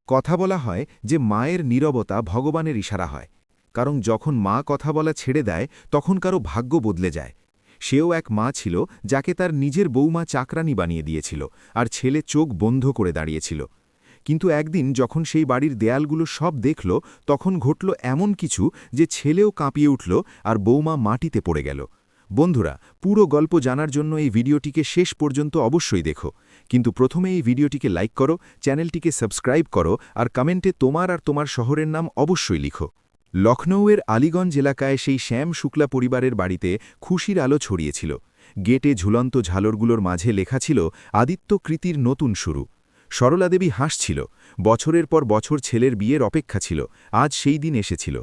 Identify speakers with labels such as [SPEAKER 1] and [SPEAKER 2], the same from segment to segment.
[SPEAKER 1] কথা বলা হয় যে মায়ের নীরবতা ভগবানের ইশারা হয়, কারণ যখন মা কথা বলা ছেড়ে দেয় তখন কারো ভাগ্য বদলে যায়। সেও এক মা ছিল যাকে তার নিজের বৌমা চাকরানী বানিয়ে দিয়েছিল, আর ছেলে চোখ বন্ধ করে দাঁড়িয়েছিল। কিন্তু একদিন যখন সেই বাড়ির দেয়ালগুলো সব দেখল, তখন ঘটল এমন কিছু যে ছেলেও কাঁপিয়ে উঠল আর বৌমা মাটিতে পড়ে গেল। বন্ধুরা, পুরো গল্প জানার জন্য এই ভিডিওটিকে শেষ পর্যন্ত অবশ্যই দেখো, কিন্তু প্রথমে এই ভিডিওটিকে লাইক করো, চ্যানেলটিকে সাবস্ক্রাইব করো আর কমেন্টে তোমার আর তোমার শহরের নাম অবশ্যই লিখো। লখনৌয়ের আলীগঞ্জ এলাকায় সেই শ্যাম শুক্লা পরিবারের বাড়িতে খুশির আলো ছড়িয়েছিল। গেটে ঝুলন্ত ঝালরগুলোর মাঝে লেখা ছিল আদিত্য কৃতির নতুন শুরু। সরলা দেবী হাসছিল। বছরের পর বছর ছেলের বিয়ের অপেক্ষা ছিল, আজ সেই দিন এসেছিল।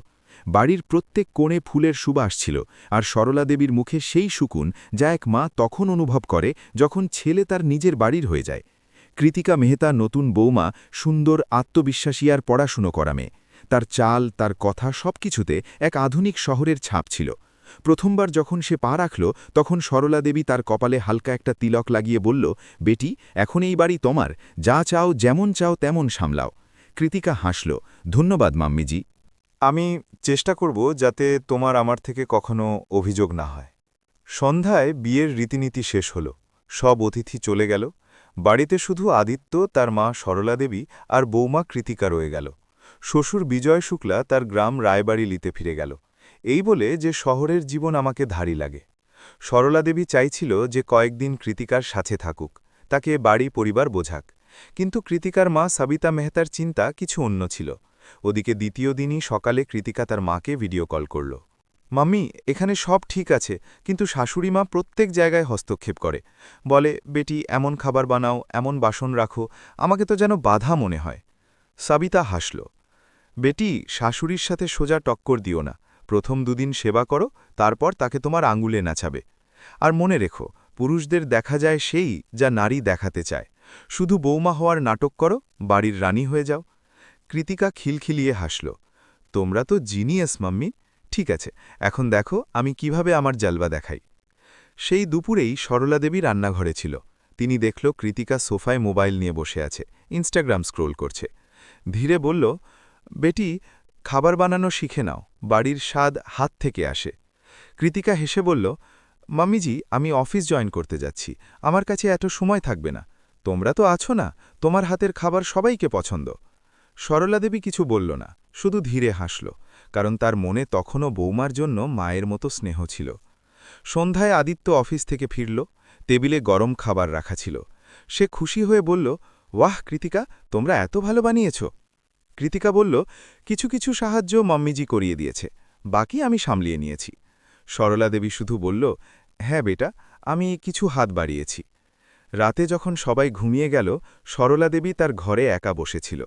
[SPEAKER 1] বাড়ির প্রত্যেক কোণে ফুলের সুবাস ছিল, আর সরলা দেবীর মুখে সেই সুকুন যা এক মা তখন অনুভব করে যখন ছেলে তার নিজের বাড়ির হয়ে যায়। কৃতিকা মেহতা নতুন বৌমা, সুন্দর, আত্মবিশ্বাসী আর পড়াশুনো করা মেয়ে। তার চাল, তার কথা সবকিছুতে এক আধুনিক শহরের ছাপ ছিল। প্রথমবার যখন সে পা রাখল, তখন সরলা দেবী তার কপালে হালকা একটা তিলক লাগিয়ে বলল, বেটি, এখন এই বাড়ি তোমার, যা চাও যেমন চাও তেমন সামলাও। কৃতিকা হাসল, ধন্যবাদ মাম্মিজি।
[SPEAKER 2] আমি চেষ্টা করব যাতে তোমার আমার থেকে কখনো অভিযোগ না হয়। সন্ধ্যায় বিয়ের রীতিনীতি শেষ হল, সব অতিথি চলে গেল। বাড়িতে শুধু আদিত্য, তার মা সরলা দেবী আর বৌমা কৃতিকা রয়ে গেল। শ্বশুর বিজয় শুক্লা তার গ্রাম রায়বাড়িলিতে ফিরে গেল, এই বলে যে শহরের জীবন আমাকে ধারী লাগে। সরলা দেবী চাইছিল যে কয়েকদিন কৃতিকার সাথে থাকুক, তাকে বাড়ি পরিবার বোঝাক। কিন্তু কৃতিকার মা সাবিতা মেহতার চিন্তা কিছু অন্য ছিল। ওদিকে দ্বিতীয় দিনই সকালে কৃতিকা তার মাকে ভিডিও কল করল। মাম্মি, এখানে সব ঠিক আছে, কিন্তু শাশুড়ি মা প্রত্যেক জায়গায় হস্তক্ষেপ করে। বলে, বেটি, এমন খাবার বানাও, এমন বাসন রাখো, আমাকে তো যেন বাধা মনে হয়। সাবিতা হাসল। বেটি, শাশুড়ির সাথে সোজা টক্কর দিও না। প্রথম দুদিন সেবা করো, তারপর তাকে তোমার আঙুলে নাচাবে। আর মনে রেখো, পুরুষদের দেখা যায় সেই যা নারী দেখাতে চায়। শুধু বৌমা হওয়ার নাটক করো, বাড়ির রানী হয়ে যাও। কৃতিকা খিলখিলিয়ে হাসল। তোমরা তো জিনিয়াস মাম্মি। ঠিক আছে, এখন দেখো আমি কিভাবে আমার জালবা দেখাই। সেই দুপুরেই সরলা দেবী রান্নাঘরে ছিল। তিনি দেখল কৃতিকা সোফায় মোবাইল নিয়ে বসে আছে, ইনস্টাগ্রাম স্ক্রোল করছে। ধীরে বলল, বেটি, খাবার বানানো শিখে নাও, বাড়ির স্বাদ হাত থেকে আসে। কৃতিকা হেসে বলল, মাম্মিজি, আমি অফিস জয়েন করতে যাচ্ছি, আমার কাছে এত সময় থাকবে না। তোমরা তো আছো না, তোমার হাতের খাবার সবাইকে পছন্দ। সরলা দেবী কিছু বলল না, শুধু ধীরে হাসল, কারণ তার মনে তখনও বৌমার জন্য মায়ের মতো স্নেহ ছিল। সন্ধ্যায় আদিত্য অফিস থেকে ফিরল, টেবিলে গরম খাবার রাখা ছিল। সে খুশি হয়ে বলল, ওয়াহ কৃতিকা, তোমরা এত ভালো বানিয়েছ। কৃতিকা বলল, কিছু কিছু সাহায্য মাম্মিজি করিয়ে দিয়েছে, বাকি আমি সামলিয়ে নিয়েছি। সরলা দেবী শুধু বলল, হ্যাঁ বেটা, আমি কিছু হাত বাড়িয়েছি। রাতে যখন সবাই ঘুমিয়ে গেল, সরলা দেবী তার ঘরে একা বসেছিল।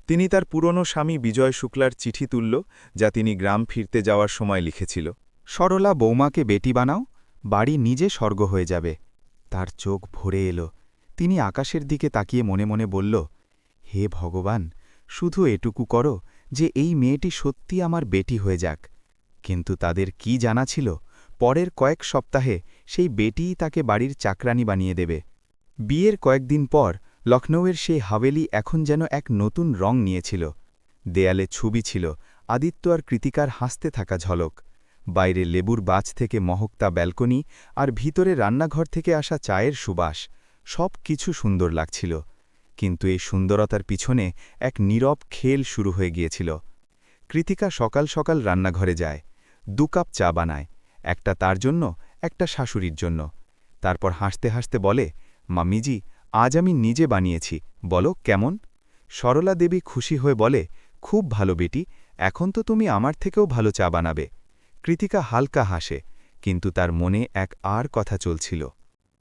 [SPEAKER 2] তিনি তার পুরনো স্বামী বিজয় শুক্লার চিঠি তুলল, যা তিনি গ্রাম ফিরতে যাওয়ার সময় লিখেছিল।
[SPEAKER 3] সরলা বৌমাকে বেটি বানাও, বাড়ি নিজে স্বর্গ হয়ে যাবে। তার চোখ ভরে এলো। তিনি আকাশের দিকে তাকিয়ে মনে মনে বলল, হে ভগবান, শুধু এটুকু করো যে এই মেয়েটি সত্যি আমার বেটি হয়ে যাক। কিন্তু তাদের কি জানা ছিল, পরের কয়েক সপ্তাহে সেই বেটিই তাকে বাড়ির চাকরানী বানিয়ে দেবে। বিয়ের কয়েকদিন পর লখনৌয়ের সেই হাভেলি এখন যেন এক নতুন রং নিয়েছিল। দেয়ালে ছবি ছিল আদিত্য আর কৃতিকার হাসতে থাকা ঝলক, বাইরে লেবুর বাজ থেকে মহকতা ব্যালকনি, আর ভিতরে রান্নাঘর থেকে আসা চায়ের সুবাস। সব কিছু সুন্দর লাগছিল, কিন্তু এই সুন্দরতার পিছনে এক নীরব খেল শুরু হয়ে গিয়েছিল। কৃতিকা সকাল সকাল রান্নাঘরে যায়, 2 কাপ চা বানায়, একটা তার জন্য, একটা শাশুড়ির জন্য। তারপর হাসতে হাসতে বলে, মাম্মিজি, আজ আমি নিজে বানিয়েছি, বলো কেমন। সরলা দেবী খুশি হয়ে বলে, খুব ভালো বেটি, এখন তো তুমি আমার থেকেও ভালো চা বানাবে। কৃতিকা হালকা হাসে, কিন্তু তার মনে এক আর কথা চলছিল।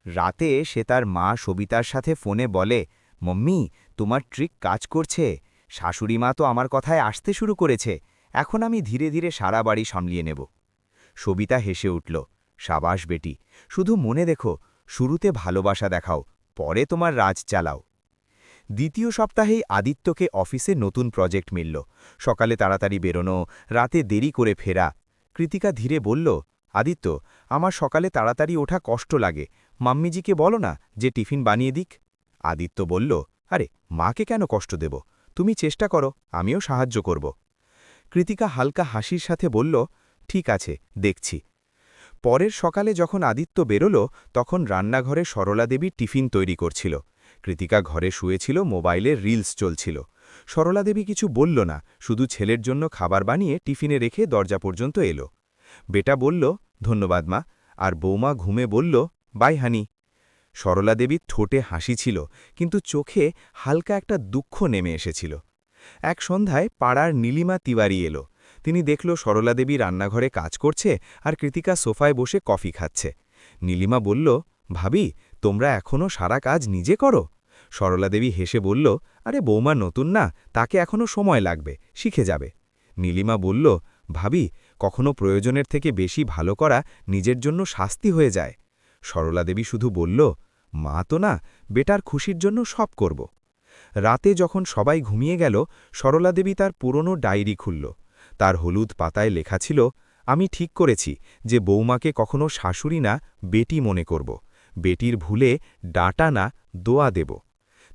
[SPEAKER 4] রাতে সে তার মা সবিতার সাথে ফোনে বলে, মম্মি, তোমার ট্রিক কাজ করছে, শাশুড়ি মা তো আমার কথায় আসতে শুরু করেছে, এখন আমি ধীরে ধীরে সারা বাড়ি সামলিয়ে নেব। সবিতা হেসে উঠল, সাবাস বেটি, শুধু মনে দেখো, শুরুতে ভালোবাসা দেখাও, পরে তোমার রাজ চালাও। দ্বিতীয় সপ্তাহেই আদিত্যকে অফিসে নতুন প্রজেক্ট মিলল। সকালে তাড়াতাড়ি বেরোনো, রাতে দেরি করে ফেরা। কৃতিকা ধীরে বলল, আদিত্য, আমার সকালে তাড়াতাড়ি ওঠা কষ্ট লাগে, মাম্মিজিকে বলো না যে টিফিন বানিয়ে দিক। আদিত্য বলল, আরে মাকে কেন কষ্ট দেব, তুমি চেষ্টা করো, আমিও সাহায্য করব। কৃতিকা হালকা হাসির সাথে বলল, ঠিক আছে, দেখছি। পরের সকালে যখন আদিত্য বেরোল, তখন রান্নাঘরে সরলা দেবী টিফিন তৈরি করছিল। কৃতিকা ঘরে শুয়েছিল, মোবাইলে রিলস চলছিল। সরলা দেবী কিছু বলল না, শুধু ছেলের জন্য খাবার বানিয়ে টিফিনে রেখে দরজা পর্যন্ত এলো। বেটা বলল, ধন্যবাদ মা, আর বৌমা ঘুমে বলল, বাই হানি। সরলা দেবীর ঠোঁটে হাসি ছিল, কিন্তু চোখে হালকা একটা দুঃখ নেমে এসেছিল। এক সন্ধ্যায় পাড়ার নীলিমা তিওয়ারি এলো। তিনি দেখল সরলা দেবী রান্নাঘরে কাজ করছে আর কৃতিকা সোফায় বসে কফি খাচ্ছে। নীলিমা বলল, ভাবি, তোমরা এখনও সারা কাজ নিজে করো? সরলা দেবী হেসে বলল, আরে বৌমা নতুন না, তাকে এখনও সময় লাগবে, শিখে যাবে। নীলিমা বলল, ভাবি, কখনো প্রয়োজনের থেকে বেশি ভালো করা নিজের জন্য শাস্তি হয়ে যায়। সরলা দেবী শুধু বলল, মা তো না, বেটার খুশির জন্য সব করব। রাতে যখন সবাই ঘুমিয়ে গেল, সরলা দেবী তার পুরনো ডায়েরি খুলল। তার হলুদ পাতায় লেখা ছিল, আমি ঠিক করেছি যে বৌমাকে কখনো শাশুড়ি না, বেটি মনে করব। বেটির ভুলে ডাটা না, দোয়া দেব।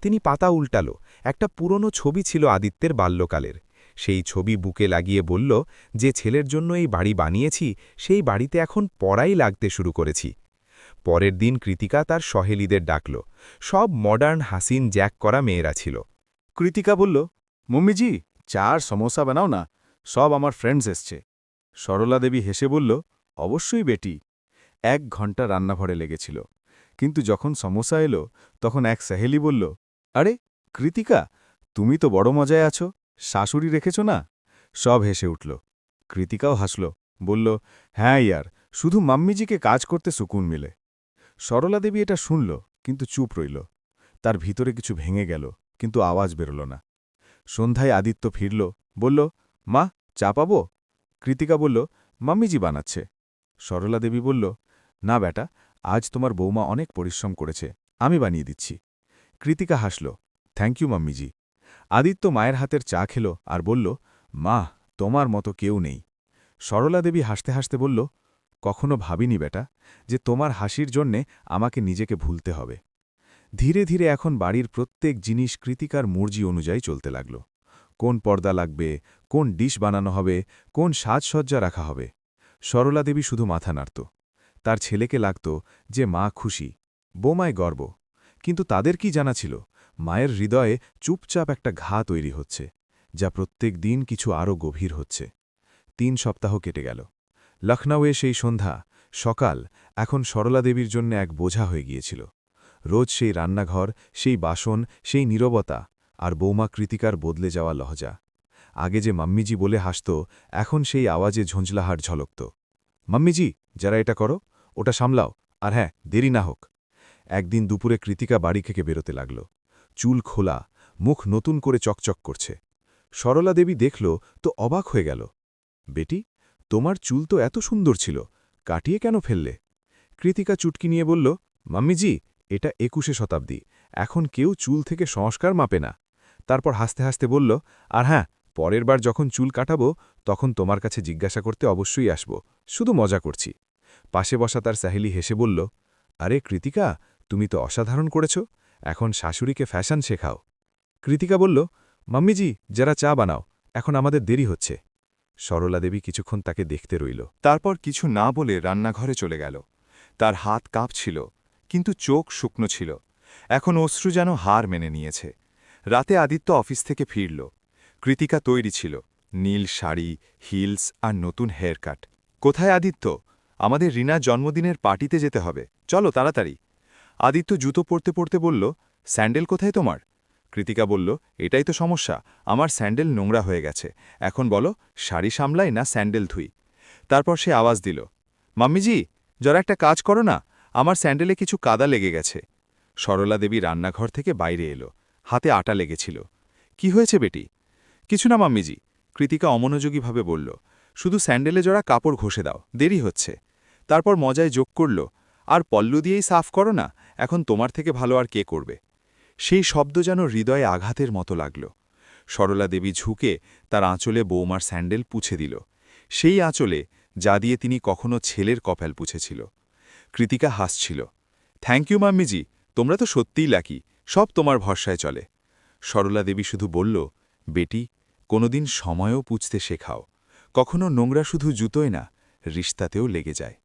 [SPEAKER 4] তিনি পাতা উল্টালো। একটা পুরনো ছবি ছিল আদিত্যের বাল্যকালের। সেই ছবি বুকে লাগিয়ে বলল, যে ছেলের জন্য এই বাড়ি বানিয়েছি, সেই বাড়িতে এখন পড়াই লাগতে শুরু করেছি। পরের দিন কৃতিকা তার সহেলীদের ডাকল। সব মডার্ন হাসিন জ্যাক করা মেয়েরা ছিল।
[SPEAKER 5] কৃতিকা বলল, মম্মিজি, চা আর সমোসা বানাও না, সব আমার ফ্রেন্ডস এসছে। সরলা দেবী হেসে বলল, অবশ্যই বেটি। 1 ঘন্টা রান্নাঘরে লেগেছিল, কিন্তু যখন সমোসা এলো তখন এক সহেলি বলল, আরে কৃতিকা, তুমি তো বড় মজায় আছো, শাশুড়ি রেখেছ না? সব হেসে উঠল। কৃতিকাও হাসল, বলল, হ্যাঁ ইয়ার, শুধু মাম্মিজিকে কাজ করতে সুকুন মিলে। সরলা দেবী এটা শুনল, কিন্তু চুপ রইল। তার ভিতরে কিছু ভেঙে গেল, কিন্তু আওয়াজ বেরোল না। সন্ধ্যায় আদিত্য ফিরল, বলল, মা, চা পাবো? কৃতিকা বলল, মাম্মিজি বানাচ্ছে। সরলা দেবী বলল, না বেটা, আজ তোমার বৌমা অনেক পরিশ্রম করেছে, আমি বানিয়ে দিচ্ছি। কৃতিকা হাসল, থ্যাংক ইউ মাম্মিজি। আদিত্য মায়ের হাতের চা খেল আর বলল, মা, তোমার মতো কেউ নেই। সরলা দেবী হাসতে হাসতে বলল, কখনো ভাবিনি বেটা, যে তোমার হাসির জন্যে আমাকে নিজেকে ভুলতে হবে। ধীরে ধীরে এখন বাড়ির প্রত্যেক জিনিস কৃতিকার মর্জি অনুযায়ী চলতে লাগল। কোন পর্দা লাগবে, কোন ডিশ বানানো হবে, কোন সাজসজ্জা রাখা হবে। সরলা দেবী শুধু মাথা নাড়ত। তার ছেলেকে লাগত যে মা খুশি, বৌমায় গর্ব। কিন্তু তাদের কি জানা ছিল, মায়ের হৃদয়ে চুপচাপ একটা ঘা তৈরি হচ্ছে, যা প্রত্যেক দিন কিছু আরও গভীর হচ্ছে। 3 সপ্তাহ কেটে গেল। লখনৌয়ে সেই সন্ধ্যা, সকাল এখন সরলা দেবীর জন্য এক বোঝা হয়ে গিয়েছিল। রোজ সেই রান্নাঘর, সেই বাসন, সেই নীরবতা, আর বৌমা কৃতিকার বদলে যাওয়া লহজা। আগে যে মাম্মিজি বলে হাসত, এখন সেই আওয়াজে ঝঞ্ঝলাহাট ঝলকত। মাম্মিজি, যারা এটা করো, ওটা সামলাও, আর হ্যাঁ, দেরি না হোক। একদিন দুপুরে কৃতিকা বাড়ি থেকে বেরোতে লাগল। চুল খোলা, মুখ নতুন করে চকচক করছে। সরলা দেবী দেখল তো অবাক হয়ে গেল। বেটি, তোমার চুল তো এত সুন্দর ছিল, কাটিয়ে কেন ফেললে? কৃতিকা চুটকি নিয়ে বলল, মাম্মিজি, এটা 21শে শতাব্দী, এখন কেউ চুল থেকে সংস্কার মাপে না। তারপর হাসতে হাসতে বলল, আর হ্যাঁ, পরের বার যখন চুল কাটাবো তখন তোমার কাছে জিজ্ঞাসা করতে অবশ্যই আসব, শুধু মজা করছি। পাশে বসা তার সাহেলি হেসে বলল, আরে কৃতিকা, তুমি তো অসাধারণ করেছ, এখন শাশুড়িকে ফ্যাশন শেখাও। কৃতিকা বলল, মাম্মিজি, যারা চা বানাও, এখন আমাদের দেরি হচ্ছে। সরলা দেবী কিছুক্ষণ তাকে দেখতে রইল।
[SPEAKER 2] তারপর কিছু না বলে রান্নাঘরে চলে গেল। তার হাত কাঁপছিল, কিন্তু চোখ শুকনো ছিল। এখন অশ্রু যেন হার মেনে নিয়েছে। রাতে আদিত্য অফিস থেকে ফিরল। কৃতিকা তৈরি ছিল, নীল শাড়ি, হিলস আর নতুন হেয়ার কাট। কোথায় আদিত্য? আমাদের রিনার জন্মদিনের পার্টিতে যেতে হবে, চলো তাড়াতাড়ি। আদিত্য জুতো পরতে পরতে বলল, স্যান্ডেল কোথায় তোমার? কৃতিকা বলল, এটাই তো সমস্যা, আমার স্যান্ডেল নোংরা হয়ে গেছে, এখন বলো শাড়ি সামলাই না স্যান্ডেল ধুই। তারপর সে আওয়াজ দিল, মাম্মিজি, যারা একটা কাজ করো না, আমার স্যান্ডেলে কিছু কাদা লেগে গেছে। সরলা দেবী রান্নাঘর থেকে বাইরে এলো, হাতে আটা লেগেছিল। কি হয়েছে বেটি? কিছু না মাম্মিজি, কৃতিকা অমনোযোগীভাবে বলল, শুধু স্যান্ডেলে জোড়া কাপড় ঘষে দাও, দেরি হচ্ছে। তারপর মজায় যোগ করল, আর পল্লু দিয়েই সাফ করো না, এখন তোমার থেকে ভালো আর কে করবে? সেই শব্দ যেন হৃদয়ে আঘাতের মতো লাগল। সরলা দেবী ঝুঁকে তার আঁচলে বৌমার স্যান্ডেল পুছে দিল, সেই আঁচলে যা দিয়ে তিনি কখনো ছেলের কপাল পুছেছিল। কৃতিকা হাসছিল, থ্যাংক ইউ মাম্মিজি, তোমরা তো সত্যিই লাকি, সব তোমার ভরসায় চলে। সরলা দেবী শুধু বলল, বেটি, কোনোদিন সময়ও পুছতে শেখাও। কখনো নোংরা শুধু জুতোয় না, রিশতাতেও লেগে যায়।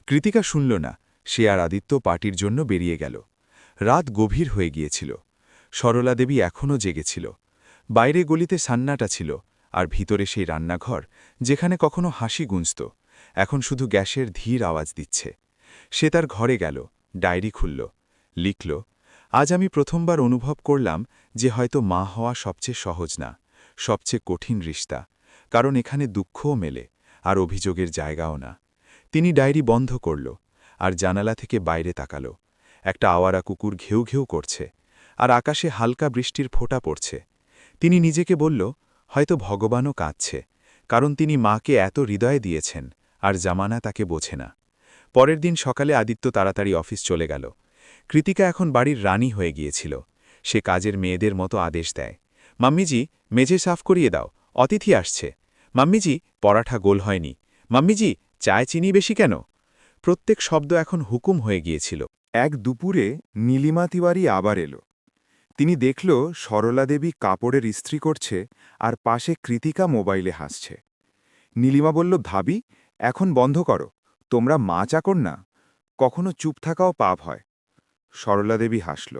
[SPEAKER 2] কৃতিকা শুনল না, সে আর আদিত্য পার্টির জন্য বেরিয়ে গেল। রাত গভীর হয়ে গিয়েছিল। সরলা দেবী এখনও জেগেছিল। বাইরে গলিতে সান্নাটা ছিল, আর ভিতরে সেই রান্নাঘর, যেখানে কখনো হাসি গুঞ্জত, এখন শুধু গ্যাসের ধীর আওয়াজ দিচ্ছে। সে তার ঘরে গেল, ডায়েরি খুলল, লিখল, আজ আমি প্রথমবার অনুভব করলাম যে হয়তো মা হওয়া সবচেয়ে সহজ না, সবচেয়ে কঠিন রিশতা, কারণ এখানে দুঃখও মেলে, আর অভিযোগের জায়গাও না। তিনি ডায়েরি বন্ধ করল, আর জানালা থেকে বাইরে তাকাল। একটা আওয়ারা কুকুর ঘেউ ঘেউ করছে, আর আকাশে হালকা বৃষ্টির ফোঁটা পড়ছে। তিনি নিজেকে বলল, হয়তো ভগবানও কাঁদছে, কারণ তিনি মাকে এত হৃদয় দিয়েছেন, আর জামানা তাকে বোঝে না। পরের দিন সকালে আদিত্য তাড়াতাড়ি অফিস চলে গেল। কৃতিকা এখন বাড়ির রানী হয়ে গিয়েছিল। সে কাজের মেয়েদের মতো আদেশ দেয়, মাম্মিজি, মেঝে সাফ করিয়ে দাও, অতিথি আসছে। মাম্মিজি, পরাঠা গোল হয়নি। মাম্মিজি, চায় চিনি বেশি কেন? প্রত্যেক শব্দ এখন হুকুম হয়ে গিয়েছিল।
[SPEAKER 5] এক দুপুরে নীলিমা তিওয়ারি আবার এলো। তিনি দেখল সরলা দেবী কাপড়ের ইস্ত্রি করছে, আর পাশে কৃতিকা মোবাইলে হাসছে। নীলিমা বলল, ভাবি, এখন বন্ধ করো, তোমরা মা চাকর না, কখনো চুপ থাকাও পাপ হয়। সরলা দেবী হাসল,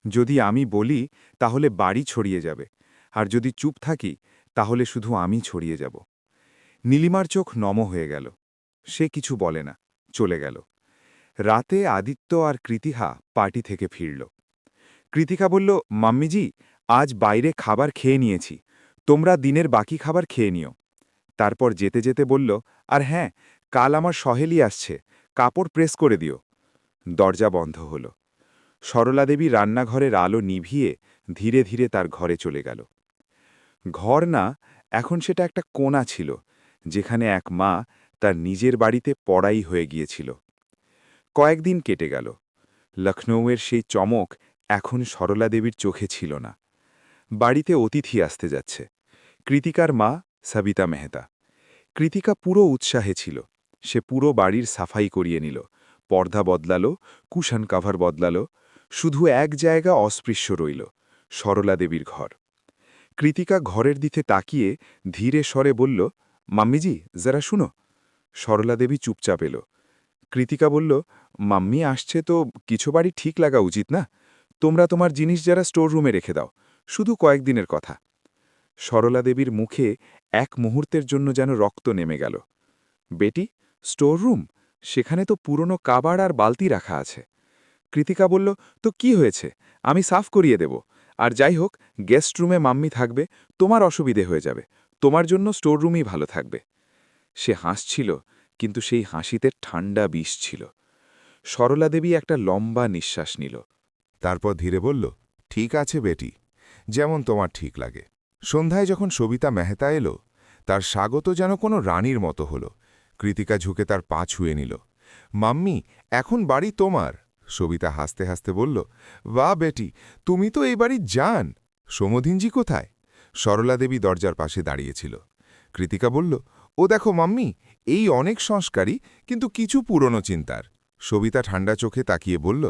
[SPEAKER 5] যদি আমি বলি তাহলে বাড়ি ছড়িয়ে যাবে, আর যদি চুপ থাকি তাহলে শুধু আমি ছড়িয়ে যাব। নীলিমার চোখ নম হয়ে গেল। সে কিছু বলে না, চলে গেল। রাতে আদিত্য আর কৃতিহা পার্টি থেকে ফিরল। কৃতিকা বলল, মাম্মিজি, আজ বাইরে খাবার খেয়ে নিয়েছি, তোমরা দিনের বাকি খাবার খেয়ে নিও। তারপর যেতে যেতে বলল, আর হ্যাঁ, কাল আমার সহেলি আসছে, কাপড় প্রেস করে দিও। দরজা বন্ধ হল। সরলা দেবী রান্নাঘরের আলো নিভিয়ে ধীরে ধীরে তার ঘরে চলে গেল। ঘর না, এখন সেটা একটা কোণা ছিল, যেখানে এক মা তার নিজের বাড়িতে পড়াই হয়ে গিয়েছিল। কয়েকদিন কেটে গেল। লখনৌয়ের সেই চমক এখন সরলা দেবীর চোখে ছিল না। বাড়িতে অতিথি আসতে যাচ্ছে। কৃতিকার মা সাবিতা মেহতা। কৃতিকা পুরো উৎসাহে ছিল। সে পুরো বাড়ির সাফাই করিয়ে নিল, পর্দা বদলালো, কুশন কাভার বদলালো। শুধু এক জায়গা অস্পৃশ্য রইল, সরলা দেবীর ঘর। কৃতিকা ঘরের দিকে তাকিয়ে ধীরে স্বরে বলল, মাম্মিজি, যারা শুনো। সরলা দেবী চুপচাপ এলো। কৃতিকা বলল, মাম্মি আসছে তো কিছু বাড়ি ঠিক লাগা উচিত না? তোমরা তোমার জিনিস যারা স্টোর রুমে রেখে দাও, শুধু কয়েকদিনের কথা। সরলা দেবীর মুখে এক মুহূর্তের জন্য যেন রক্ত নেমে গেল। বেটি, স্টোর রুম? সেখানে তো পুরনো কাবাড় আর বালতি রাখা আছে। কৃতিকা বলল, তো কি হয়েছে, আমি সাফ করিয়ে দেব। আর যাই হোক, গেস্ট রুমে মাম্মি থাকবে, তোমার অসুবিধে হয়ে যাবে, তোমার জন্য স্টোর রুমই ভালো থাকবে। সে হাসছিল, কিন্তু সেই হাসিতে ঠান্ডা বিষ ছিল। সরলা দেবী একটা লম্বা নিঃশ্বাস নিল।
[SPEAKER 6] তারপর ধীরে বলল, ঠিক আছে বেটি, যেমন তোমার ঠিক লাগে। সন্ধ্যায় যখন সবিতা মেহতা এলো, তার স্বাগত যেন কোনো রানীর মতো হল। কৃতিকা ঝুঁকে তার পা ছুঁয়ে নিল। মাম্মি, এখন বাড়ি তোমার। সবিতা হাসতে হাসতে বলল, বাহ বেটি, তুমি তো এই বাড়ির জান। সমধিনজি কোথায়? সরলা দেবী দরজার পাশে দাঁড়িয়েছিল। কৃতিকা বলল, ও দেখো মাম্মি, এই অনেক সংস্কারী, কিন্তু কিছু পুরনো চিন্তার। সবিতা ঠান্ডা চোখে তাকিয়ে বলল,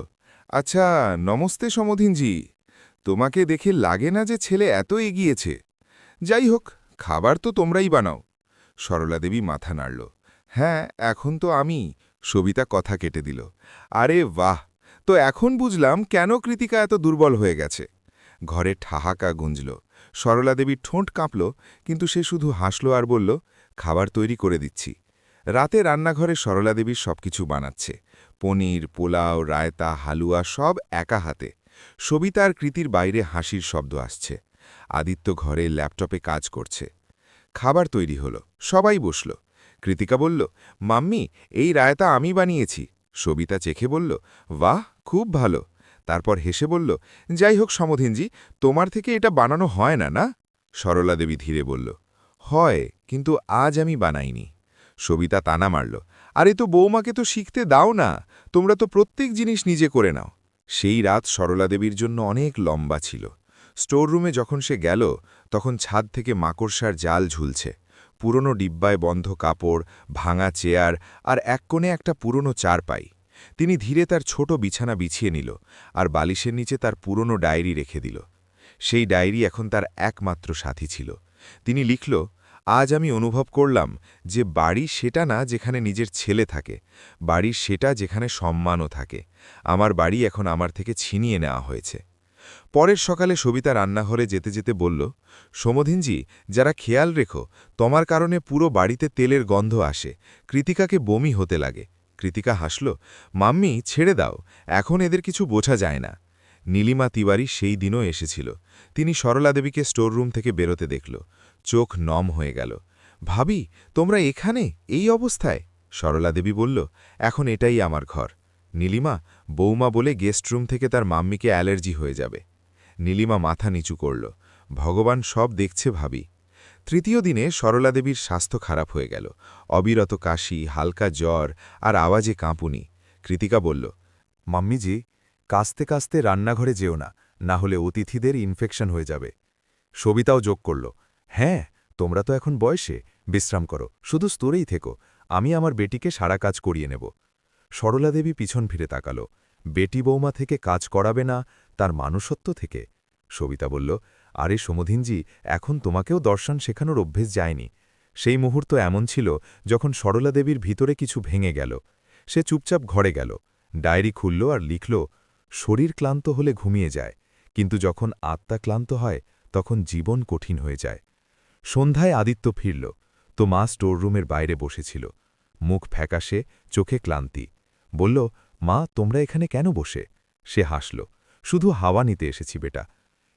[SPEAKER 6] আচ্ছা, নমস্তে সমধিনজি। তোমাকে দেখে লাগে না যে ছেলে এত এগিয়েছে। যাই হোক, খাবার তো তোমরাই বানাও। সরলা দেবী মাথা নাড়ল। হ্যাঁ, এখন তো আমি। সবিতা কথা কেটে দিল। আরে বাহ, তো এখন বুঝলাম কেন কৃতিকা এত দুর্বল হয়ে গেছে। ঘরে ঠাহাকা গুঞ্জল। সরলা দেবীর ঠোঁট কাঁপল, কিন্তু সে শুধু হাসল আর বলল, খাবার তৈরি করে দিচ্ছি। রাতে রান্নাঘরে সরলা দেবীর সবকিছু বানাচ্ছে, পনির, পোলাও, রায়তা, হালুয়া, সব একা হাতে। সবিতা আর কৃতির বাইরে হাসির শব্দ আসছে। আদিত্য ঘরে ল্যাপটপে কাজ করছে। খাবার তৈরি হলো, সবাই বসল। কৃতিকা বলল, মাম্মি, এই রায়তা আমি বানিয়েছি। সবিতা চেখে বলল, বাহ, খুব ভালো। তারপর হেসে বলল, যাই হোক সমধিনজি, তোমার থেকে এটা বানানো হয় না, না? সরলা দেবী ধীরে বলল, হয়, কিন্তু আজ আমি বানাইনি। সবিতা তানা মারল, আরে তো বৌমাকে তো শিখতে দাও না, তোমরা তো প্রত্যেক জিনিস নিজে করে নাও। সেই রাত সরলা দেবীর জন্য অনেক লম্বা ছিল। স্টোর রুমে যখন সে গেল, তখন ছাদ থেকে মাকড়সার জাল ঝুলছে, পুরনো ডিব্বায় বন্ধ কাপড়, ভাঙা চেয়ার, আর এক কোণে একটা পুরনো চারপাই। তিনি ধীরে তার ছোট বিছানা বিছিয়ে নিল, আর বালিশের নিচে তার পুরনো ডায়েরি রেখে দিল।
[SPEAKER 2] সেই ডায়েরি এখন তার একমাত্র সাথী ছিল। তিনি লিখল, আজ আমি অনুভব করলাম যে বাড়ি সেটা না যেখানে নিজের ছেলে থাকে, বাড়ি সেটা যেখানে সম্মানও থাকে। আমার বাড়ি এখন আমার থেকে ছিনিয়ে নেওয়া হয়েছে। পরের সকালে সবিতা রান্নাঘরে যেতে যেতে বলল, সমধিনজি, যারা খেয়াল রেখো, তোমার কারণে পুরো বাড়িতে তেলের গন্ধ আসে, কৃতিকাকে বমি হতে লাগে। কৃতিকা হাসল, মাম্মি ছেড়ে দাও, এখন এদের কিছু বোঝা যায় না। নীলিমা তিওয়ারি সেই দিনও এসেছিল। তিনি সরলা দেবীকে স্টোররুম থেকে বেরোতে দেখল। চোখ নম হয়ে গেল। ভাবি, তোমরা এখানে এই অবস্থায়? সরলা দেবী বলল, এখন এটাই আমার ঘর। নীলিমা, বৌমা বলে গেস্টরুম থেকে তার মাম্মিকে অ্যালার্জি হয়ে যাবে। নীলিমা মাথা নিচু করল। ভগবান সব দেখছে ভাবি। তৃতীয় দিনে সরলা দেবীর স্বাস্থ্য খারাপ হয়ে গেল। অবিরত কাশি, হালকা জ্বর আর আওয়াজে কাঁপুনি। কৃতিকা বলল,
[SPEAKER 5] মাম্মিজি, কাস্তে কাস্তে রান্নাঘরে যেও না, না হলে অতিথিদের ইনফেকশন হয়ে যাবে। সবিতাও যোগ করল, হ্যাঁ, তোমরা তো এখন বয়সে, বিশ্রাম করো, শুধু স্তরেই থেকো, আমি আমার বেটিকে সারা কাজ করিয়ে নেব। সরলা দেবী পিছন ফিরে তাকাল। বেটি বৌমা থেকে কাজ করাবে না, তার মানুষত্ব থেকে। সবিতা বলল, আরে সমধিনজি, এখন তোমাকেও দর্শন শেখানোর অভ্যেস যায়নি। সেই মুহূর্ত এমন ছিল যখন সরলা দেবীর ভিতরে কিছু ভেঙে গেল। সে চুপচাপ ঘরে গেল, ডায়েরি খুলল আর লিখল, শরীর ক্লান্ত হলে ঘুমিয়ে যায়, কিন্তু যখন আত্মা ক্লান্ত হয় তখন জীবন কঠিন হয়ে যায়। সন্ধ্যায় আদিত্য ফিরল তো মা স্টোররুমের বাইরে বসেছিল, মুখ ফ্যাকাশে, চোখে ক্লান্তি। বলল, মা, তোমরা এখানে কেন বসে? সে হাসল, শুধু হাওয়া নিতে এসেছি বেটা।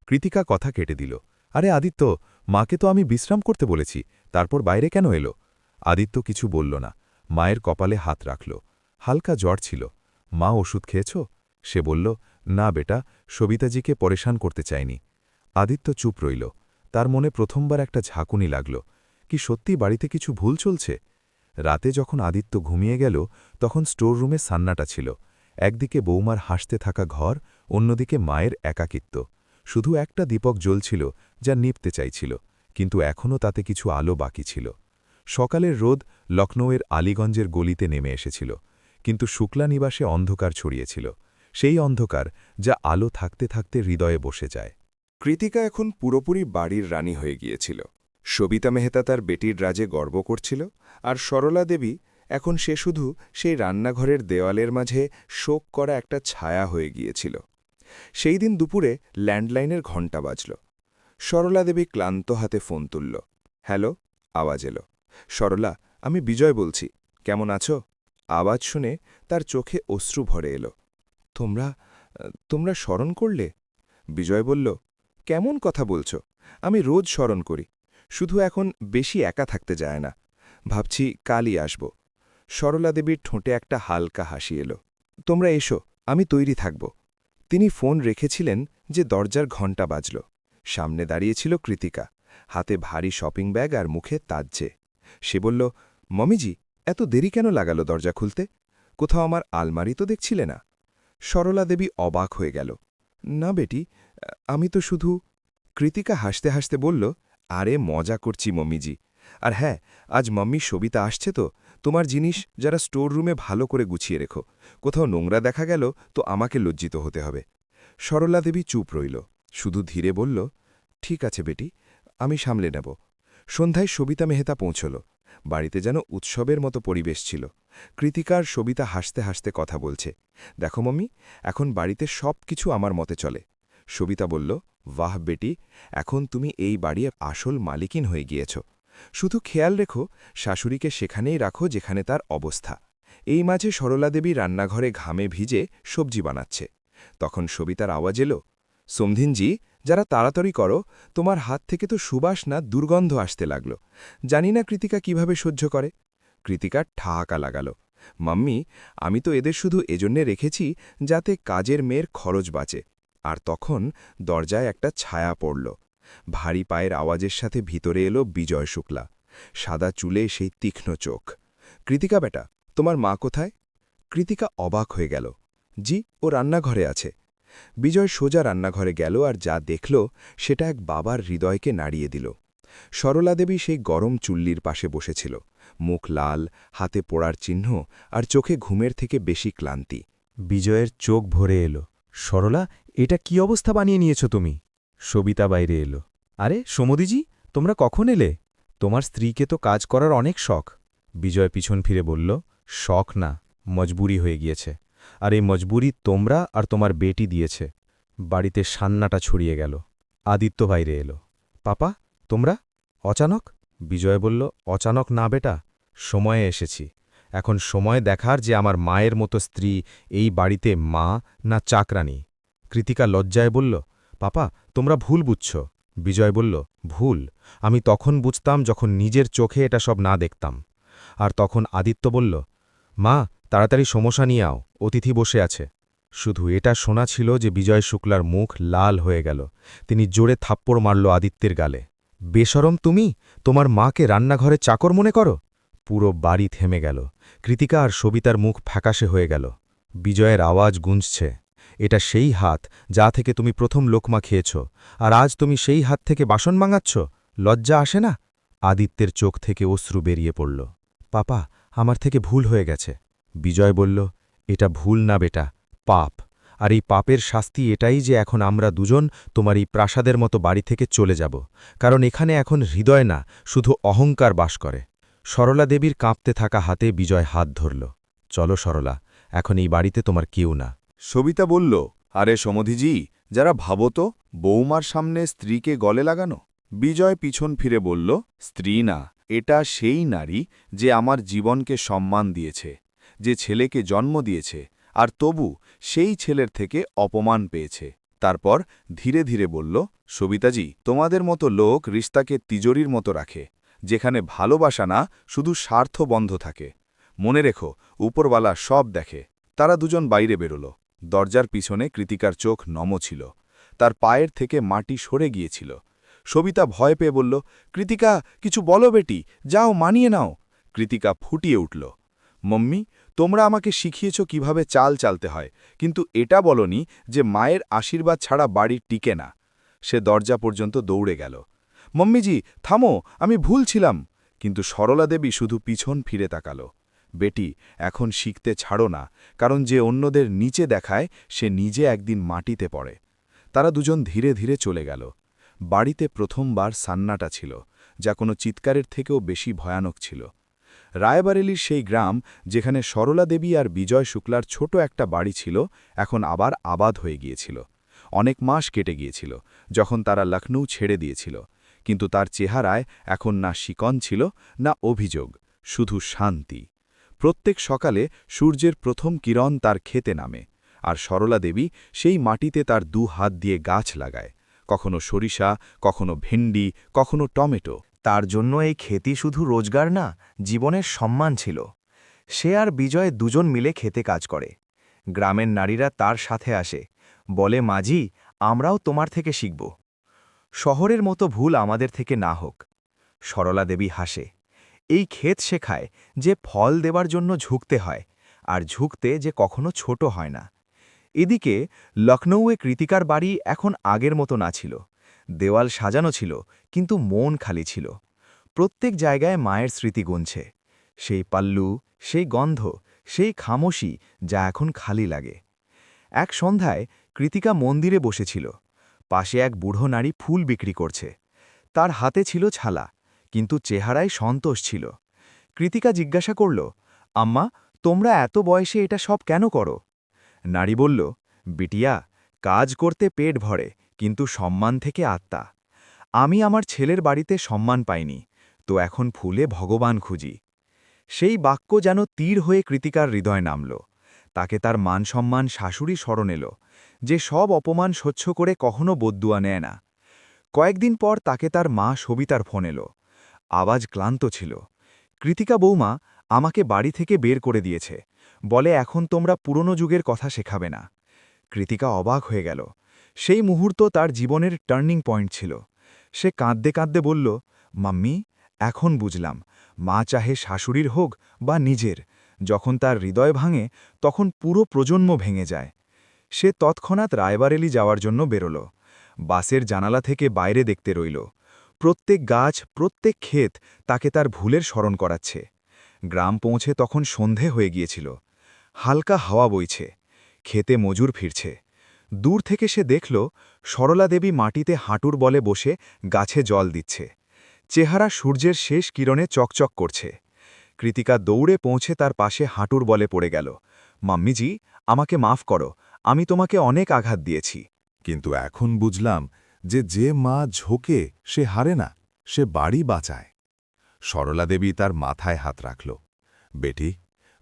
[SPEAKER 5] কৃতিকা কথা কেটে দিল, আরে আদিত্য, মাকে তো আমি বিশ্রাম করতে বলেছি, তারপর বাইরে কেন এলো? আদিত্য কিছু বলল না, মায়ের কপালে হাত রাখল। হালকা জ্বর ছিল। মা ওষুধ খেয়েছ? সে বলল, না বেটা, সবিতাজিকে পরেশান করতে চাইনি। আদিত্য চুপ রইল। তার মনে প্রথমবার একটা ঝাঁকুনি লাগল, কি সত্যি বাড়িতে কিছু ভুল চলছে? রাতে যখন আদিত্য ঘুমিয়ে গেল তখন স্টোররুমে সান্নাটা ছিল। একদিকে বৌমার হাসতে থাকা ঘর, অন্যদিকে মায়ের একাকিত্ব। শুধু একটা দীপক জ্বলছিল যা নিপতে চাইছিল, কিন্তু এখনও তাতে কিছু আলো বাকি ছিল। সকালের রোদ লখনৌয়ের আলীগঞ্জের গলিতে নেমে এসেছিল, কিন্তু শুক্লা নিবাসে অন্ধকার ছড়িয়েছিল, সেই অন্ধকার যা আলো থাকতে থাকতে হৃদয়ে বসে যায়।
[SPEAKER 7] কৃতিকা এখন পুরোপুরি বাড়ির রানী হয়ে গিয়েছিল। সবিতা মেহতা তার বেটির রাজে গর্ব করছিল, আর সরলা দেবী এখন সে শুধু সেই রান্নাঘরের দেওয়ালের মাঝে শোক করা একটা ছায়া হয়ে গিয়েছিল। সেই দিন দুপুরে ল্যান্ডলাইনের ঘণ্টা বাজল। সরলা দেবী ক্লান্ত হাতে ফোন তুলল। হ্যালো, আওয়াজ এলো। সরলা, আমি বিজয় বলছি, কেমন আছো? আওয়াজ শুনে তার চোখে অশ্রু ভরে এলো। তোমরা স্মরণ করলে? বিজয় বলল, কেমন কথা বলছ? আমি রোজ স্মরণ করি, শুধু এখন বেশি একা থাকতে যায় না। ভাবছি কালই আসব। সরলা দেবীর ঠোঁটে একটা হালকা হাসি এলো। তোমরা এসো, আমি তৈরি থাকব। তিনি ফোন রেখেছিলেন যে দরজার ঘণ্টা বাজল। সামনে দাঁড়িয়েছিল কৃতিকা, হাতে ভারী শপিং ব্যাগ আর মুখে তাজ্জে। সে বলল, মমিজি, এত দেরি কেন লাগালো দরজা খুলতে? কোথাও আমার আলমারি তো দেখছিলে না? সরলা দেবী অবাক হয়ে গেল। না বেটি, আমি তো শুধু। কৃতিকা হাসতে হাসতে বলল, আরে মজা করছি মম্মিজি। আর হ্যাঁ, আজ মাম্মি সবিতা আসছে তো, তোমার জিনিস যারা স্টোর রুমে ভালো করে গুছিয়ে রেখো, কোথাও নোংরা দেখা গেল তো আমাকে লজ্জিত হতে হবে। সরলা দেবী চুপ রইল, শুধু ধীরে বলল, ঠিক আছে বেটি, আমি সামলে নেব। সন্ধ্যায় সবিতা মেহতা পৌঁছল। বাড়িতে যেন উৎসবের মতো পরিবেশ ছিল। কৃতিকার সবিতা হাসতে হাসতে কথা বলছে, দেখো মম্মি, এখন বাড়িতে সব কিছু আমার মতে চলে। সবিতা বলল, বাহ বেটি, এখন তুমি এই বাড়ির আসল মালিকিন হয়ে গিয়েছ। শুধু খেয়াল রেখো, শাশুড়িকে সেখানেই রাখো যেখানে তার অবস্থা। এই মাঝে সরলা দেবী রান্নাঘরে ঘামে ভিজে সবজি বানাচ্ছে। তখন সবিতার আওয়াজ এলো, সমধিনজি, যারা তাড়াতাড়ি করো, তোমার হাত থেকে তো সুবাস না দুর্গন্ধ আসতে লাগল। জানি না কৃতিকা কিভাবে সহ্য করে। কৃতিকা ঠাহাকা লাগাল, মাম্মি, আমি তো এদের শুধু এজন্যে রেখেছি যাতে কাজের মেয়ের খরচ বাঁচে। আর তখন দরজায় একটা ছায়া পড়ল। ভারী পায়ের আওয়াজের সাথে ভিতরে এলো বিজয় শুক্লা, সাদা চুলে সেই তীক্ষ্ণ চোখ। কৃতিকা বেটা, তোমার মা কোথায়? কৃতিকা অবাক হয়ে গেল, জি, ও রান্নাঘরে আছে। বিজয় সোজা রান্নাঘরে গেল আর যা দেখল সেটা এক বাবার হৃদয়কে নাড়িয়ে দিল। সরলা দেবী সেই গরম চুল্লির পাশে বসেছিল, মুখ লাল, হাতে পোড়ার চিহ্ন আর চোখে ঘুমের থেকে বেশি ক্লান্তি।
[SPEAKER 5] বিজয়ের চোখ ভরে এলো। সরলা, এটা কি অবস্থা বানিয়ে নিয়েছ তুমি?
[SPEAKER 2] সবিতা বাইরে এলো। আরে সমদিজি, তোমরা কখন এলে? তোমার স্ত্রীকে তো কাজ করার অনেক শখ। বিজয় পিছন ফিরে বলল, শখ না, মজবুরি হয়ে গিয়েছে। আর এই মজবুরি তোমরা আর তোমার বেটি দিয়েছে। বাড়িতে সান্নাটা ছড়িয়ে গেল। আদিত্য বাইরে এলো। পাপা, তোমরা অচানক? বিজয় বলল, অচানক না বেটা, সময়ে এসেছি। এখন সময় দেখার যে আমার মায়ের মতো স্ত্রী এই বাড়িতে মা না চাকরানী। কৃতিকা লজ্জায় বলল, পাপা, তোমরা ভুল বুঝছ। বিজয় বলল, ভুল আমি তখন বুঝতাম যখন নিজের চোখে এটা সব না দেখতাম। আর তখন আদিত্য বলল, মা, তাড়াতাড়ি সমস্যা নিয়ে আও, অতিথি বসে আছে। শুধু এটা শোনা ছিল যে বিজয় শুক্লার মুখ লাল হয়ে গেল। তিনি জোরে থাপ্পড় মারল আদিত্যের গালে। বেশরম তুমি, তোমার মাকে রান্নাঘরে চাকর মনে করো? পুরো বাড়ি থেমে গেল। কৃতিকা আর সবিতার মুখ ফ্যাকাশে হয়ে গেল। বিজয়ের আওয়াজ গুঞ্জছে, এটা সেই হাত যা থেকে তুমি প্রথম লোকমা খেয়েছ, আর আজ তুমি সেই হাত থেকে বাসন মাঙাচ্ছ? লজ্জা আসে না? আদিত্যের চোখ থেকে অশ্রু বেরিয়ে পড়ল। পাপা, আমার থেকে ভুল হয়ে গেছে। বিজয় বলল, এটা ভুল না বেটা, পাপ। আর এই পাপের শাস্তি এটাই যে এখন আমরা দুজন তোমার এই প্রাসাদের মতো বাড়ি থেকে চলে যাব, কারণ এখানে এখন হৃদয় না, শুধু অহংকার বাস করে। সরলা দেবীর কাঁপতে থাকা হাতে বিজয় হাত ধরল। চলো সরলা, এখন এই বাড়িতে তোমার কেউ না।
[SPEAKER 6] সবিতা বলল, আরে সমধিজি, যারা ভাবো তো, বৌমার সামনে স্ত্রীকে গলে লাগানো। বিজয় পিছন ফিরে বলল, স্ত্রী না, এটা সেই নারী যে আমার জীবনকে সম্মান দিয়েছে, যে ছেলেকে জন্ম দিয়েছে, আর তবু সেই ছেলের থেকে অপমান পেয়েছে। তারপর ধীরে ধীরে বলল, সবিতাজি, তোমাদের মতো লোক রিস্তাকে তিজোরির মতো রাখে, যেখানে ভালোবাসা না, শুধু স্বার্থ বন্ধ থাকে। মনে রেখো, উপরওয়ালা সব দেখে। তারা দুজন বাইরে বেরোল। দরজার পিছনে কৃতিকার চোখ নম ছিল। তার পায়ের থেকে মাটি সরে গিয়েছিল। সবিতা ভয় পেয়ে বলল, কৃতিকা, কিছু বলো বেটি, যাও মানিয়ে নাও। কৃতিকা ফুটিয়ে উঠল, মম্মি, তোমরা আমাকে শিখিয়েছ কিভাবে চাল চালতে হয়, কিন্তু এটা বলনি যে মায়ের আশীর্বাদ ছাড়া বাড়ি টিকে না। সে দরজা পর্যন্ত দৌড়ে গেল। মম্মিজি, থামো, আমি ভুল ছিলাম। কিন্তু সরলা দেবী শুধু পিছন ফিরে তাকাল। বেটি, এখন শিখতে ছাড়ো না, কারণ যে অন্যদের নিচে দেখায় সে নিজে একদিন মাটিতে পড়ে। তারা দুজন ধীরে ধীরে চলে গেল। বাড়িতে প্রথমবার সান্নাটা ছিল, যা কোনো চিৎকারের থেকেও বেশি ভয়ানক ছিল। রায়বারেলির সেই গ্রাম, যেখানে সরলা দেবী আর বিজয় শুক্লার ছোট একটা বাড়ি ছিল, এখন আবার আবাদ হয়ে গিয়েছিল। অনেক মাস কেটে গিয়েছিল যখন তারা লখনৌ ছেড়ে দিয়েছিল, কিন্তু তার চেহারায় এখন না শিকন ছিল, না অভিযোগ, শুধু শান্তি। প্রত্যেক সকালে সূর্যের প্রথম কিরণ তার খেতে নামে, আর সরলা দেবী সেই মাটিতে তার হাত দিয়ে গাছ লাগায়, কখনো সরিষা, কখনো ভেন্ডি, কখনো টমেটো।
[SPEAKER 4] তার জন্য এই খেতি শুধু রোজগার না, জীবনের সম্মান ছিল। সে আর বিজয় দুজন মিলে খেতে কাজ করে। গ্রামের নারীরা তার সাথে আসে, বলে, মাঝি, আমরাও তোমার থেকে শিখব। শহরের মতো ভুল আমাদের থেকে না হোক। সরলা দেবী হাসে। এই ক্ষেত শেখায় যে ফল দেবার জন্য ঝুঁকতে হয়, আর ঝুঁকতে যে কখনো ছোট হয় না। এদিকে লখনৌয়ে কৃতিকার বাড়ি এখন আগের মতো না ছিল। দেওয়াল সাজানো ছিল, কিন্তু মন খালি ছিল। প্রত্যেক জায়গায় মায়ের স্মৃতি গুনছে। সেই পাল্লু, সেই গন্ধ, সেই খামোশি, যা এখন খালি লাগে। এক সন্ধ্যায় কৃতিকা মন্দিরে বসেছিল। পাশে এক বুড়ো নারী ফুল বিক্রি করছে। তার হাতে ছিল ছালা, কিন্তু চেহারায় সন্তোষ ছিল। কৃতিকা জিজ্ঞাসা করল, আম্মা, তোমরা এত বয়সে এটা সব কেন করো? নারী বলল, বিটিয়া, কাজ করতে পেট ভরে, কিন্তু সম্মান থেকে আত্মা। আমি আমার ছেলের বাড়িতে সম্মান পাইনি, তো এখন ফুলে ভগবান খুঁজি। সেই বাক্য যেন তীর হয়ে কৃতিকার হৃদয় নামল। তাকে তার মান সম্মান শাশুড়ি স্মরণ এলো, যে সব অপমান সহ্য করে কখনো বদদুয়া নেয় না। কয়েকদিন পর তাকে তার মা সবিতার ফোন এলো। আওয়াজ ক্লান্ত ছিল। কৃতিকা বৌমা আমাকে বাড়ি থেকে বের করে দিয়েছে, বলে এখন তোমরা পুরনো যুগের কথা শেখাবে না। কৃতিকা অবাক হয়ে গেল। সেই মুহূর্ত তার জীবনের টার্নিং পয়েন্ট ছিল। সে কাঁদতে কাঁদতে বলল, মাম্মি, এখন বুঝলাম, মা চাহে শাশুড়ির হোক বা নিজের, যখন তার হৃদয় ভাঙে তখন পুরো প্রজন্ম ভেঙে যায়। সে তৎক্ষণাৎ রায়বারেলি যাওয়ার জন্য বেরোল। বাসের জানালা থেকে বাইরে দেখতে রইল। প্রত্যেক গাছ, প্রত্যেক ক্ষেত তাকে তার ভুলের স্মরণ করাচ্ছে। গ্রাম পৌঁছে তখন সন্ধে হয়ে গিয়েছিল। হালকা হাওয়া বইছে। খেতে মজুর ফিরছে।
[SPEAKER 2] দূর থেকে সে দেখল সরলা দেবী মাটিতে হাঁটুর বলে বসে গাছে জল দিচ্ছে। চেহারা সূর্যের শেষ কিরণে চকচক করছে। কৃতিকা দৌড়ে পৌঁছে তার পাশে হাঁটুর বলে পড়ে গেল। মাম্মিজি, আমাকে মাফ করো, আমি তোমাকে অনেক আঘাত দিয়েছি।
[SPEAKER 6] কিন্তু এখন বুঝলাম যে মা ঝোঁকে সে হারে না, সে বাড়ি বাঁচায়। সরলা দেবী তার মাথায় হাত রাখল। বেটি,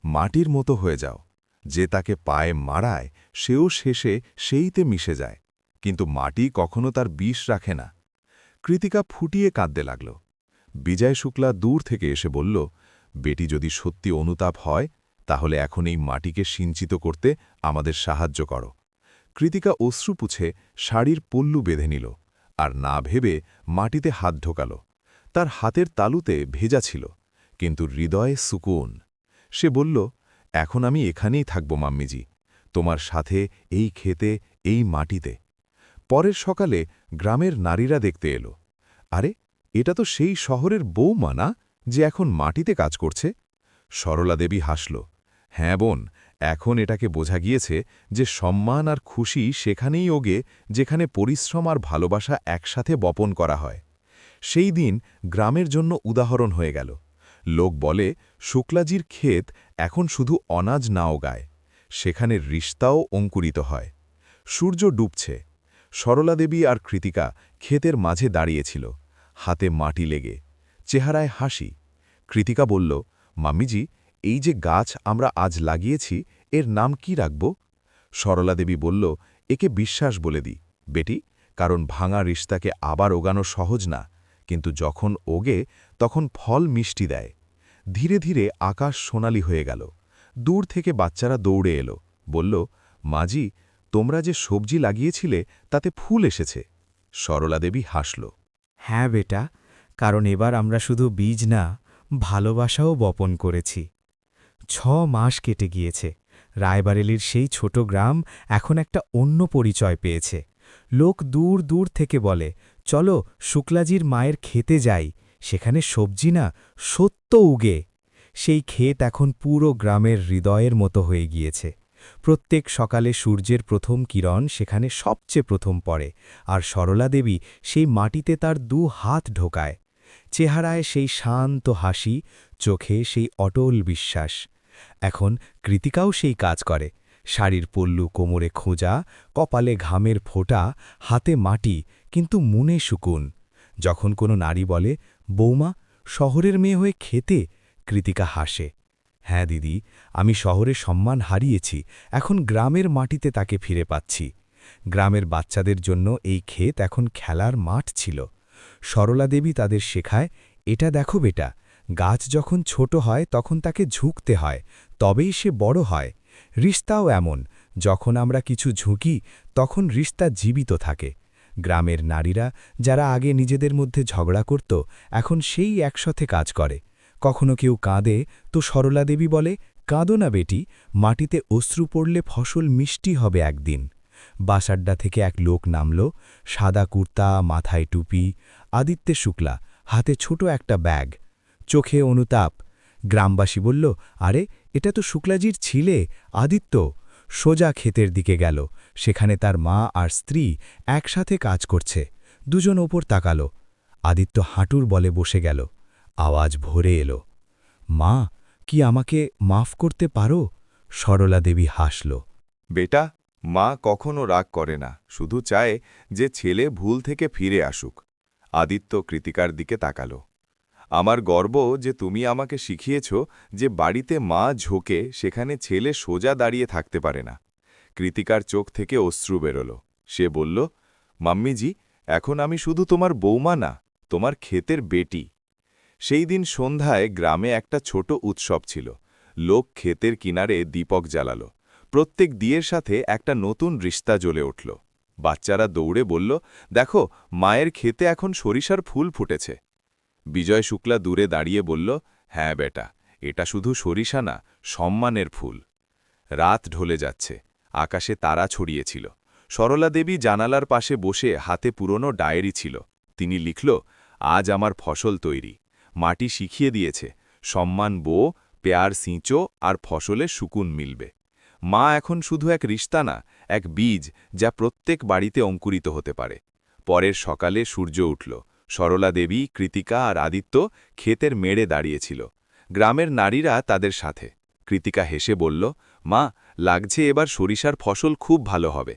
[SPEAKER 6] মাটির মতো হয়ে যাও। যে তাকে পায়ে মারায় সেও শেষে সেইতে মিশে যায়, কিন্তু মাটি কখনো তার বিষ রাখে না। কৃতিকা ফুটিয়ে কাঁদতে লাগল। বিজয় শুক্লা দূর থেকে এসে বলল, বেটি যদি সত্যি অনুতাপ হয় তাহলে এখন এই মাটিকে সিঞ্চিত করতে আমাদের সাহায্য করো। কৃতিকা অশ্রু পুছে শাড়ির পল্লু বেঁধে নিল, আর না ভেবে মাটিতে হাত ঢোকাল। তার হাতের তালুতে ভেজা ছিল, কিন্তু হৃদয়ে সুকুন। সে বলল, এখন আমি এখানেই থাকব মাম্মিজি, তোমার সাথে এই খেতে, এই মাটিতে। পরের সকালে গ্রামের নারীরা দেখতে এলো। আরে, এটা তো সেই শহরের বৌমা না, যে এখন মাটিতে কাজ করছে? সরলা দেবী হাসল। হ্যাঁ বোন, এখন এটাকে বোঝা গিয়েছে যে সম্মান আর খুশি সেখানেই ওগে যেখানে পরিশ্রম আর ভালোবাসা একসাথে বপন করা হয়। সেই দিন গ্রামের জন্য উদাহরণ হয়ে গেল। লোক বলে শুক্লাজির ক্ষেত এখন শুধু অনাজ নাও গায়, সেখানে রিশতাও অঙ্কুরিত হয়। সূর্য ডুবছে। সরলা দেবী আর কৃতিকা ক্ষেতের মাঝে দাঁড়িয়েছিল, হাতে মাটি লেগে, চেহারায় হাসি। কৃতিকা বলল, মাম্মিজি, এই যে গাছ আমরা আজ লাগিয়েছি, এর নাম কি রাখব? সরলা দেবী বলল, একে বিশ্বাস বলে দিই বেটি, কারণ ভাঙা রিশতাকে আবার ওগানো সহজ না, কিন্তু যখন ওগে তখন ফল মিষ্টি দেয়। ধীরে ধীরে আকাশ সোনালি হয়ে গেল। দূর থেকে বাচ্চারা দৌড়ে এলো, বলল, মাজি, তোমরা যে সবজি লাগিয়েছিলে তাতে ফুল এসেছে। সরলা দেবী হাসল।
[SPEAKER 4] হ্যাঁ বেটা, কারণ এবার আমরা শুধু বীজ না, ভালোবাসাও বপন করেছি। 6 মাস কেটে গিয়েছে। রায়বারেলির সেই ছোট গ্রাম এখন একটা অন্য পরিচয় পেয়েছে। লোক দূর দূর থেকে বলে, চলো শুক্লাজির মায়ের খেতে যাই, সেখানে সবজি না, সত্য উগে। সেই ক্ষেত এখন পুরো গ্রামের হৃদয়ের মতো হয়ে গিয়েছে। প্রত্যেক সকালে সূর্যের প্রথম কিরণ সেখানে সবচেয়ে প্রথম পড়ে, আর সরলা দেবী সেই মাটিতে তার 2 হাত ঢোকায়। চেহারায় সেই শান্ত হাসি, চোখে সেই অটল বিশ্বাস। এখন কৃতিকাও সেই কাজ করে। শাড়ির পল্লু কোমরে খোঁজা, কপালে ঘামের ফোঁটা, হাতে মাটি, কিন্তু মনে সুকুন। যখন কোনো নারী বলে, বৌমা, শহরের মেয়ে হয়ে খেতে, কৃতিকা হাসে। হ্যাঁ দিদি, আমি শহরে সম্মান হারিয়েছি, এখন গ্রামের মাটিতে তাকে ফিরে পাচ্ছি। গ্রামের বাচ্চাদের জন্য এই ক্ষেত এখন খেলার মাঠ ছিল। সরলা দেবী তাদের শেখায়, এটা দেখো বেটা, গাছ যখন ছোট হয় তখন তাকে ঝুঁকতে হয়, তবেই সে বড় হয়। রিশতাও এমন, যখন আমরা কিছু ঝুঁকি তখন রিশতা জীবিত থাকে। গ্রামের নারীরা যারা আগে নিজেদের মধ্যে ঝগড়া করত, এখন সেই একসাথে কাজ করে। কখনো কেউ কাঁদে তো সরলা দেবী বলে, কাঁদো না বেটি, মাটিতে অশ্রু পড়লে ফসল মিষ্টি হবে একদিন। বাসাড্ডা থেকে এক লোক নামল, সাদা কুর্তা, মাথায় টুপি, আদিত্যে শুক্লা, হাতে ছোট একটা ব্যাগ, চোখে অনুতাপ। গ্রামবাসী বলল, আরে, এটা তো শুক্লাজির ছিলে, আদিত্য। সোজা ক্ষেতের দিকে গেল, সেখানে তার মা আর স্ত্রী একসাথে কাজ করছে। দুজন ওপর তাকালো। আদিত্য হাঁটুর বলে বসে গেল। আওয়াজ ভরে এলো, মা, কি আমাকে মাফ করতে পারো? সরলা দেবী হাসল।
[SPEAKER 7] বেটা, মা কখনো রাগ করে না, শুধু চায় যে ছেলে ভুল থেকে ফিরে আসুক। আদিত্য কৃতিকার দিকে তাকাল। আমার গর্ব যে তুমি আমাকে শিখিয়েছ যে বাড়িতে মা ঝোঁকে সেখানে ছেলে সোজা দাঁড়িয়ে থাকতে পারে না। কৃতিকার চোখ থেকে অশ্রু বেরোল। সে বলল, মাম্মিজি, এখন আমি শুধু তোমার বৌমা না, তোমার ক্ষেতের বেটি। সেই দিন সন্ধ্যায় গ্রামে একটা ছোট উৎসব ছিল। লোক ক্ষেতের কিনারে দীপক জ্বালাল। প্রত্যেক দিয়ের সাথে একটা নতুন রিশতা জ্বলে উঠল। বাচ্চারা দৌড়ে বলল, দেখো, মায়ের ক্ষেতে এখন সরিষার ফুল ফুটেছে। বিজয় শুক্লা দূরে দাঁড়িয়ে বলল, হ্যাঁ বেটা, এটা শুধু সরিষা না, সম্মানের ফুল। রাত ঢলে যাচ্ছে, আকাশে তারা ছড়িয়েছিল। সরলা দেবী জানালার পাশে বসে হাতে পুরনো ডায়েরি ছিল। তিনি লিখল, আজ আমার ফসল তৈরি। মাটি শিখিয়ে দিয়েছে, সম্মান বো, পেয়ার সিঁচো আর ফসলে সুকুন মিলবে।
[SPEAKER 2] মা এখন শুধু এক রিশতা না, এক বীজ যা প্রত্যেক বাড়িতে অঙ্কুরিত হতে পারে। পরের সকালে সূর্য উঠল। সরলা দেবী, কৃতিকা আর আদিত্য ক্ষেতের মেড়ে দাঁড়িয়েছিল। গ্রামের নারীরা তাদের সাথে। কৃতিকা হেসে বলল, মা, লাগছে এবার সরিষার ফসল খুব ভালো হবে।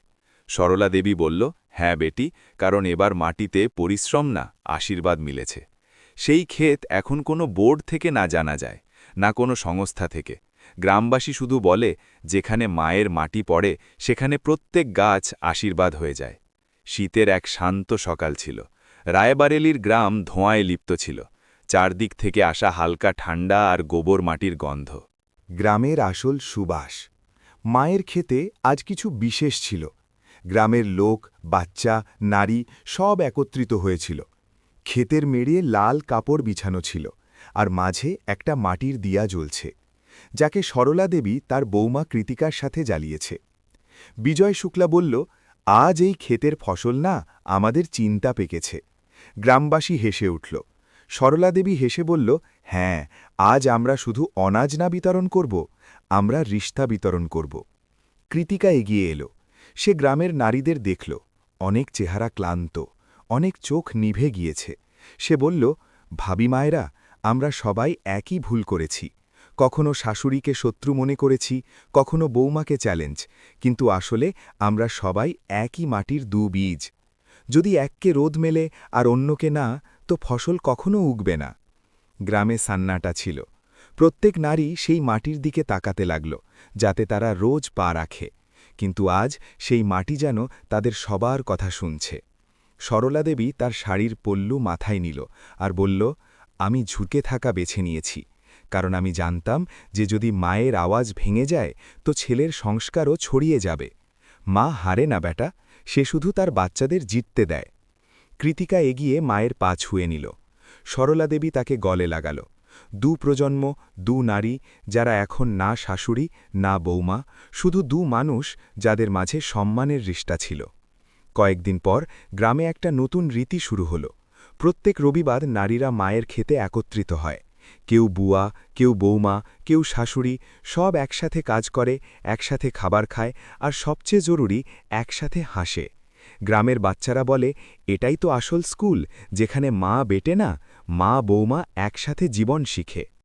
[SPEAKER 2] সরলা দেবী বলল, হ্যাঁ বেটি, কারণ এবার মাটিতে পরিশ্রম না, আশীর্বাদ মিলেছে। সেই ক্ষেত এখন কোনো বোর্ড থেকে না জানা যায়, না কোনো সংস্থা থেকে। গ্রামবাসী শুধু বলে, যেখানে মায়ের মাটি পড়ে সেখানে প্রত্যেক গাছ আশীর্বাদ হয়ে যায়। শীতের এক শান্ত সকাল ছিল। রায়বারেলির গ্রাম ধোঁয়ায় লিপ্ত ছিল। চারদিক থেকে আসা হালকা ঠান্ডা আর গোবর মাটির গন্ধ।
[SPEAKER 7] গ্রামের আসল সুবাস। মায়ের ক্ষেতে আজ কিছু বিশেষ ছিল। গ্রামের লোক, বাচ্চা, নারী সব একত্রিত হয়েছিল। ক্ষেতের মেড়ে লাল কাপড় বিছানো ছিল, আর মাঝে একটা মাটির দিয়া জ্বলছে, যাকে সরলা দেবী তার বৌমা কৃতিকার সাথে জ্বালিয়েছে। বিজয় শুক্লা বলল, আজ এই ক্ষেতের ফসল না আমাদের চিন্তা পেকেছে। গ্রামবাসী হেসে উঠল। সরলা দেবী হেসে বলল, হ্যাঁ, আজ আমরা শুধু অনাজ না বিতরণ করব, আমরা রিশতা বিতরণ করব। কৃতিকা এগিয়ে এলো। সে গ্রামের নারীদের দেখল। অনেক চেহারা ক্লান্ত, অনেক চোখ নিভে গিয়েছে। সে বলল, ভাবি মায়েরা, আমরা সবাই একই ভুল করেছি। কখনো শাশুড়িকে শত্রু মনে করেছি, কখনো বৌমাকে চ্যালেঞ্জ, কিন্তু আসলে আমরা সবাই একই মাটির বীজ। যদি এককে রোদ মেলে আর অন্যকে না, তো ফসল কখনো উগবে না। গ্রামে সান্নাটা ছিল। প্রত্যেক নারী সেই মাটির দিকে তাকাতে লাগল, যাতে তারা রোজ পা রাখে। কিন্তু আজ সেই মাটি যেন তাদের সবার কথা শুনছে। সরলা দেবী তার শাড়ির পল্লু মাথায় নিল আর বলল, আমি ঝুঁকে থাকা বেছে নিয়েছি, কারণ আমি জানতাম যে যদি মায়ের আওয়াজ ভেঙে যায় তো ছেলের সংস্কারও ছড়িয়ে যাবে। মা হারে না বেটা, সে শুধু তার বাচ্চাদের জিততে দেয়। কৃতিকা এগিয়ে মায়ের পা ছুঁয়ে নিল। সরলা দেবী তাকে গলে লাগাল। প্রজন্ম, নারী, যারা এখন না শাশুড়ি না বৌমা, শুধু মানুষ যাদের মাঝে সম্মানের রিশতা ছিল। কয়েকদিন পর গ্রামে একটা নতুন রীতি শুরু হল। প্রত্যেক রবিবার নারীরা মায়ের ক্ষেতে একত্রিত হয়। কেউ বুয়া, কেউ বৌমা, কেউ শাশুড়ি, সব একসাথে কাজ করে, একসাথে খাবার খায়, আর সবচেয়ে জরুরি, একসাথে হাসে। গ্রামের বাচ্চারা বলে, এটাই তো আসল স্কুল, যেখানে মা বেটে না, মা বৌমা একসাথে জীবন শিখে।